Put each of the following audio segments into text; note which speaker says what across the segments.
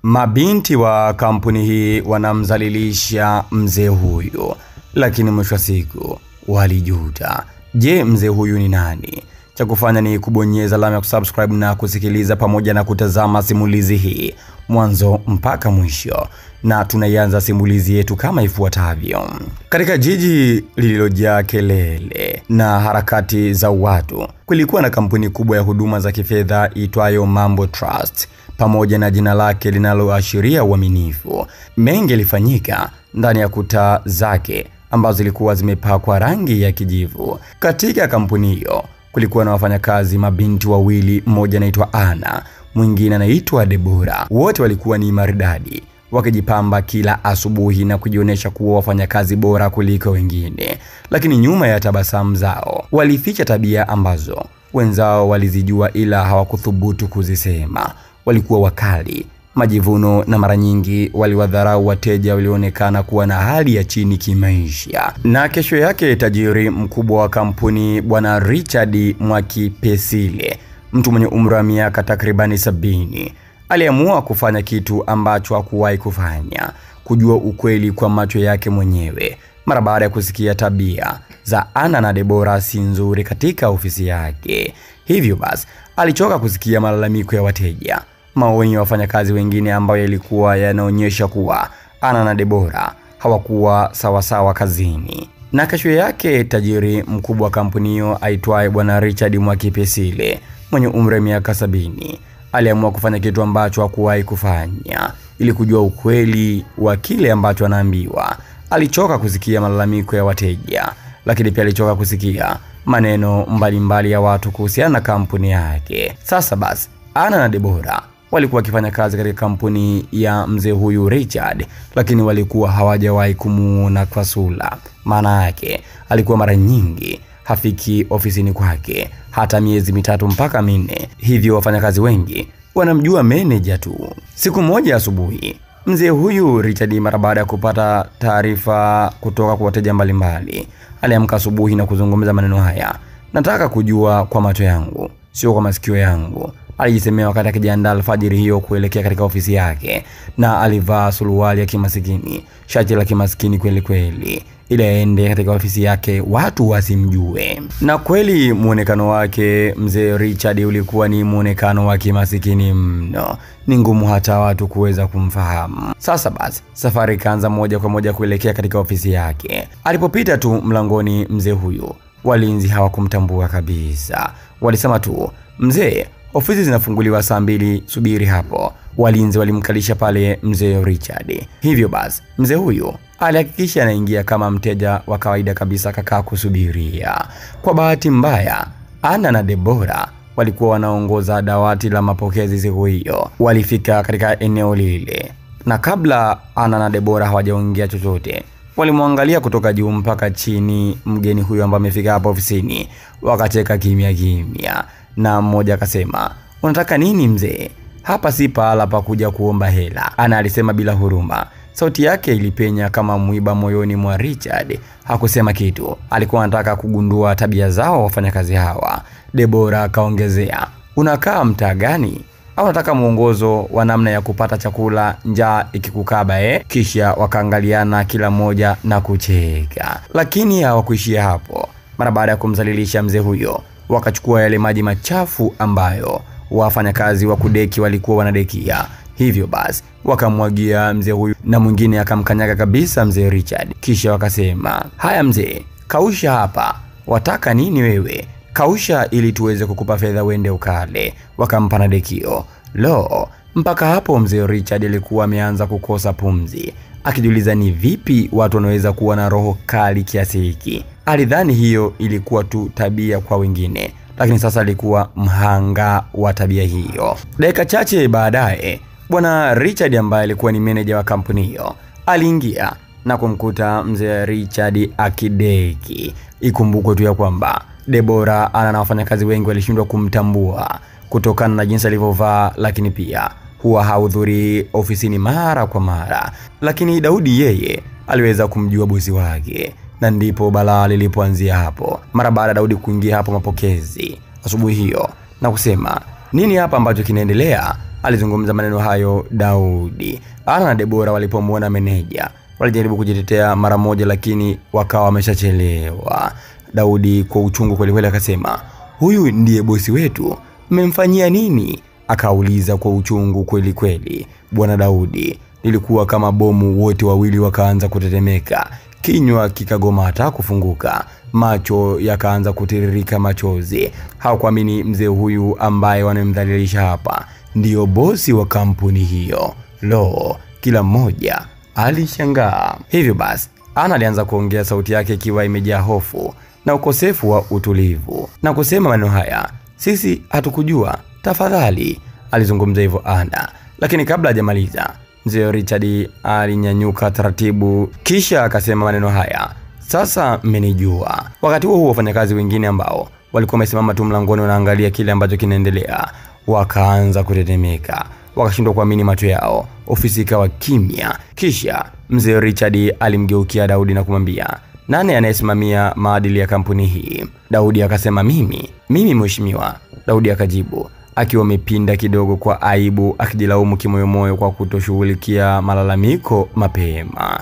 Speaker 1: Mabinti wa kampuni hii wanamzalilisha mzee huyu, lakini mwisho wa siku walijuta. Je, mzee huyu ni nani? Cha kufanya ni kubonyeza alama ya kusubscribe na kusikiliza pamoja na kutazama simulizi hii mwanzo mpaka mwisho. Na tunaianza simulizi yetu kama ifuatavyo. Katika jiji lililojaa kelele na harakati za watu, kulikuwa na kampuni kubwa ya huduma za kifedha itwayo Mambo Trust, pamoja na jina lake linaloashiria uaminifu. Mengi yalifanyika ndani ya kuta zake ambazo zilikuwa zimepakwa rangi ya kijivu. Katika kampuni hiyo kulikuwa na wafanyakazi mabinti wawili, mmoja anaitwa Anna, mwingine anaitwa Deborah. Wote walikuwa ni maridadi, wakijipamba kila asubuhi na kujionyesha kuwa wafanyakazi bora kuliko wengine. Lakini nyuma ya tabasamu zao walificha tabia ambazo wenzao walizijua ila hawakuthubutu kuzisema. Walikuwa wakali, majivuno, na mara nyingi waliwadharau wateja walioonekana kuwa na hali ya chini kimaisha. Na kesho yake tajiri mkubwa wa kampuni Bwana Richard Mwakipesile, mtu mwenye umri wa miaka takribani 70, aliamua kufanya kitu ambacho hakuwahi kufanya: kujua ukweli kwa macho yake mwenyewe. Mara baada ya kusikia tabia za Anna na Deborah si nzuri katika ofisi yake, hivyo basi alichoka kusikia malalamiko ya wateja, maoni ya wafanyakazi wengine ambayo yalikuwa yanaonyesha kuwa Anna na Deborah hawakuwa sawasawa kazini. Na kesho yake tajiri mkubwa wa kampuni hiyo aitwaye Bwana Richard Mwakipesile, mwenye umri wa miaka 70, aliamua kufanya kitu ambacho hakuwahi kufanya ili kujua ukweli wa kile ambacho anaambiwa. Alichoka kusikia malalamiko ya wateja, lakini pia alichoka kusikia maneno mbalimbali ya watu kuhusiana na kampuni yake. Sasa basi Anna na Deborah walikuwa wakifanya kazi katika kampuni ya mzee huyu Richard, lakini walikuwa hawajawahi kumuona kwa sura. Maana yake alikuwa mara nyingi hafiki ofisini kwake hata miezi 3 mpaka 4, hivyo wafanyakazi wengi wanamjua manager tu. Siku moja asubuhi, mzee huyu Richard, mara baada ya kupata taarifa kutoka kwa wateja mbalimbali, aliamka asubuhi na kuzungumza maneno haya: nataka kujua kwa macho yangu, sio kwa masikio yangu. Alijisemea wakati akijiandaa alfajiri hiyo kuelekea katika ofisi yake, na alivaa suruali ya kimasikini, shati la kimasikini kweli kweli, ili aende katika ofisi yake watu wasimjue. Na kweli muonekano wake mzee Richard ulikuwa ni muonekano wa kimasikini mno, ni ngumu hata watu kuweza kumfahamu. Sasa basi safari kaanza moja kwa moja kuelekea katika ofisi yake. Alipopita tu mlangoni, mzee huyu, walinzi hawakumtambua kabisa. Walisema tu, mzee, ofisi zinafunguliwa saa 2, subiri hapo. Walinzi walimkalisha pale mzee Richard. Hivyo basi mzee huyu alihakikisha anaingia kama mteja wa kawaida kabisa, akakaa kusubiria. Kwa bahati mbaya, Anna na Deborah walikuwa wanaongoza dawati la mapokezi siku hiyo. Walifika katika eneo lile, na kabla Anna na Deborah hawajaongea chochote, walimwangalia kutoka juu mpaka chini mgeni huyu ambaye amefika hapo ofisini. Wakacheka kimya kimya, na mmoja akasema, unataka nini mzee? Hapa si pahala pa kuja kuomba hela, Anna alisema bila huruma. Sauti yake ilipenya kama mwiba moyoni mwa Richard. Hakusema kitu, alikuwa anataka kugundua tabia zao wafanyakazi hawa. Deborah akaongezea, unakaa mtaa gani? Au unataka mwongozo wa namna ya kupata chakula njaa ikikukaba Kisha wakaangaliana kila mmoja na kucheka. Lakini hawakuishia hapo. Mara baada ya kumzalilisha mzee huyo, wakachukua yale maji machafu ambayo wafanyakazi wa kudeki walikuwa wanadekia. Hivyo basi wakamwagia mzee huyu, na mwingine akamkanyaga kabisa mzee Richard. Kisha wakasema, haya mzee, kausha hapa. Wataka nini wewe? Kausha ili tuweze kukupa fedha uende ukale. Wakampa na dekio. Lo, mpaka hapo mzee Richard alikuwa ameanza kukosa pumzi, akijiuliza ni vipi watu wanaweza kuwa na roho kali kiasi hiki. Alidhani hiyo ilikuwa tu tabia kwa wengine, lakini sasa alikuwa mhanga wa tabia hiyo. Dakika chache baadaye, Bwana Richard ambaye alikuwa ni manager wa kampuni hiyo aliingia na kumkuta mzee Richard akideki. Ikumbukwe tu ya kwamba Deborah, Anna na wafanyakazi wengi walishindwa kumtambua kutokana na jinsi alivyovaa, lakini pia huwa hahudhuri ofisini mara kwa mara. Lakini Daudi yeye aliweza kumjua bosi wake, na ndipo balaa lilipoanzia hapo. Mara baada ya Daudi kuingia hapo mapokezi asubuhi hiyo na kusema, nini hapa ambacho kinaendelea? alizungumza maneno hayo Daudi. Ana na Debora walipomwona meneja walijaribu kujitetea mara moja, lakini wakawa wameshachelewa. Daudi kwa uchungu kweli kweli akasema, "Huyu ndiye bosi wetu, mmemfanyia nini?" Akauliza kwa uchungu kweli kweli. Bwana Daudi, nilikuwa kama bomu. Wote wawili wakaanza kutetemeka, kinywa kikagoma hata kufunguka, macho yakaanza kutiririka machozi. Hawakuamini mzee huyu ambaye wanemdhalilisha hapa ndio bosi wa kampuni hiyo. Lo, kila mmoja alishangaa. Hivyo basi Ana alianza kuongea, sauti yake ikiwa imejaa hofu na ukosefu wa utulivu, na kusema maneno haya, "Sisi hatukujua, tafadhali." Alizungumza hivyo Ana, lakini kabla hajamaliza mzee Richard alinyanyuka taratibu, kisha akasema maneno haya, "Sasa mmenijua." Wakati huo wafanyakazi wengine ambao walikuwa wamesimama tu mlangoni wanaangalia kile ambacho kinaendelea wakaanza kutetemeka, wakashindwa kuamini macho yao. Ofisi ikawa kimya. Kisha mzee Richard alimgeukia Daudi na kumwambia, "Nani anayesimamia maadili ya kampuni hii?" Daudi akasema, "Mimi mheshimiwa." Daudi akajibu akiwa amepinda kidogo kwa aibu, akijilaumu kimoyomoyo kwa kutoshughulikia malalamiko mapema.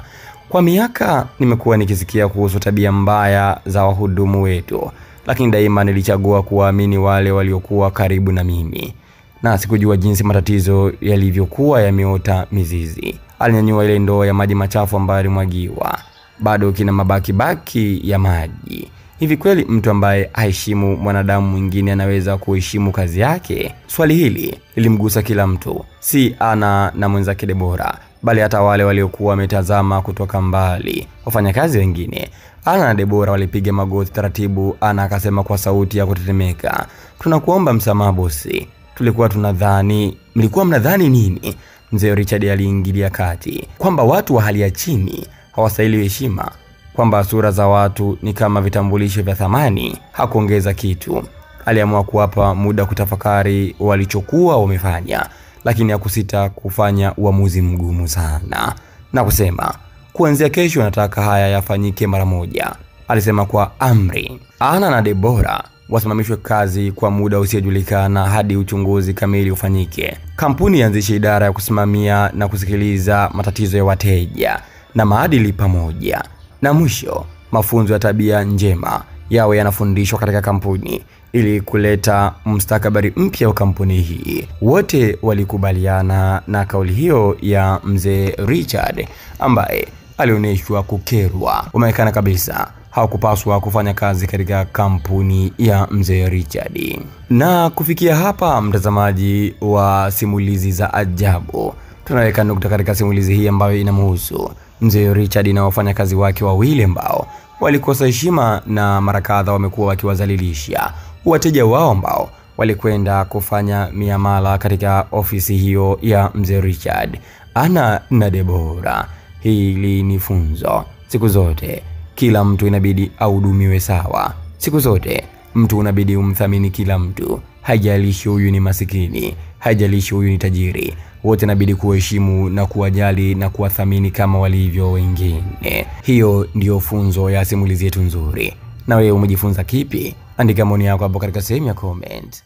Speaker 1: "Kwa miaka nimekuwa nikisikia kuhusu tabia mbaya za wahudumu wetu, lakini daima nilichagua kuwaamini wale waliokuwa karibu na mimi, na sikujua jinsi matatizo yalivyokuwa yameota mizizi." Alinyanyua ile ndoo ya maji machafu ambayo alimwagiwa. Bado kina mabaki ya maji. Hivi kweli mtu ambaye haheshimu mwanadamu mwingine anaweza kuheshimu kazi yake? Swali hili lilimgusa kila mtu, si Ana na mwenzake Debora, bali hata wale waliokuwa wametazama kutoka mbali, wafanyakazi wengine. Ana na Debora walipiga magoti taratibu. Ana akasema kwa sauti ya kutetemeka, "Tunakuomba msamaha bosi. Tulikuwa tunadhani." "Mlikuwa mnadhani nini?" Mzee Richard aliingilia kati, "Kwamba watu wa hali ya chini hawastahili heshima, kwamba sura za watu ni kama vitambulisho vya thamani." Hakuongeza kitu. Aliamua kuwapa muda kutafakari walichokuwa wamefanya, lakini hakusita kufanya uamuzi mgumu sana na kusema, "Kuanzia kesho nataka haya yafanyike mara moja." Alisema kwa amri. Ana na Debora wasimamishwe kazi kwa muda usiojulikana hadi uchunguzi kamili ufanyike. Kampuni ianzishe idara ya kusimamia na kusikiliza matatizo ya wateja na maadili pamoja. Na mwisho, mafunzo ya tabia njema yawe yanafundishwa katika kampuni ili kuleta mustakabali mpya wa kampuni hii. Wote walikubaliana na kauli hiyo ya mzee Richard ambaye alionyeshwa kukerwa. Umeonekana kabisa hawakupaswa kufanya kazi katika kampuni ya mzee Richard. Na kufikia hapa, mtazamaji wa simulizi za ajabu, tunaweka nukta katika simulizi hii ambayo inamhusu mzee Richard na wafanyakazi wake wawili ambao walikosa heshima na mara kadhaa wamekuwa wakiwadhalilisha wateja wao ambao walikwenda kufanya miamala katika ofisi hiyo ya mzee Richard. Ana na Debora, hili ni funzo. Siku zote kila mtu inabidi ahudumiwe sawa. Siku zote mtu unabidi umthamini kila mtu, haijalishi huyu ni masikini, haijalishi huyu ni tajiri. Wote inabidi kuheshimu na kuwajali na kuwathamini kama walivyo wengine. Hiyo ndio funzo ya simulizi yetu nzuri. Na wewe umejifunza kipi? Andika maoni yako hapo katika sehemu ya comment.